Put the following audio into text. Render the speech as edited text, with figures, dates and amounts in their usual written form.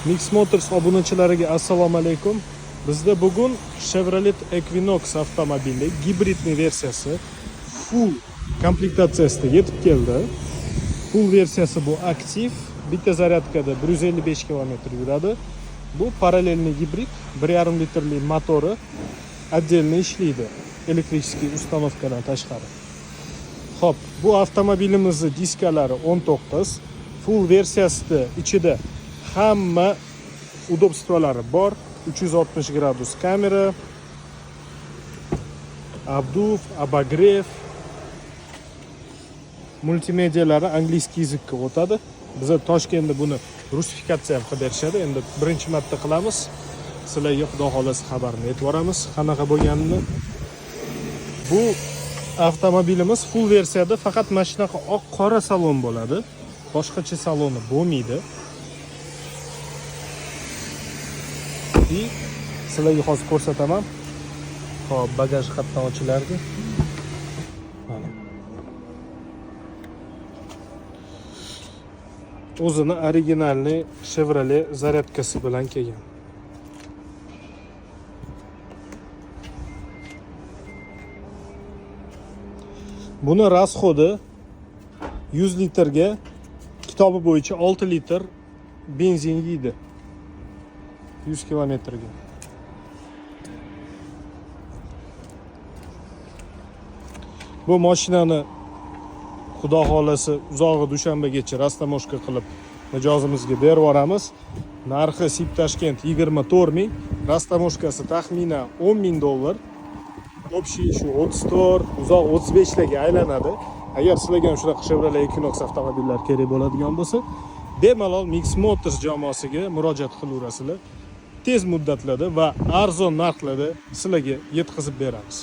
Mix Motors obunachilariga assalomu alaykum. Bizda bugun Chevrolet Equinox avtomobili gibridning versiyasi full komplektatsiyasida yetib keldi. Full versiyasi bu aktiv, bitta zaryadkada 155 km yuradi. Bu parallelniy gibrid, 1,5 litrli motori отдельно ishlaydi, elektrический установкаdan tashqari. Xo'p, bu avtomobilimizning diskalari 19, full versiyasida ichida hamma udobstvolari bor. 360 gradus kamera, obduv, обогрев, multimedialari angliskiy yozikka o'tadi. Biz Toshkentda buni rusifikatsiya ham qilib berishadi. Endi birinchi marta qilamiz. Sizlarga xudo xolasa xabarini aytib boramiz, qanaqa bo'lganini. Bu avtomobilimiz full versiyada faqat mana shunaqa oq qora salon bo'ladi. Boshqacha saloni bo'lmaydi. Sizlarga hozir ko'rsataman. Hop, bagaj qatdan ochilardi. Mana. O'zini originalniy Chevrolet zaryadkasi bilan kelgan. Buni rasxodi 100 litrga kitobi bo'yicha 6 litr benzin yeydi. 100 kilometrga. Bu mashinani xudo xolasa uzog'i dushanbagacha rastamoshka qilib mijozimizga berib yuboramiz. Narxi Sip Tashkent 24 ming, rastamoshkasi taxminan 10 ming dollar. Общий shu 34, uzoq 35 larga aylanadi. Agar sizlarga ham shunaqa Chevrolet Equinox avtomobillar kerak bo'ladigan bo'lsa, bemalol Mix Motors jamoasiga murojaat qilaverasizlar. Tez muddatlarda va arzon narxlarda sizlarga yetkazib beramiz.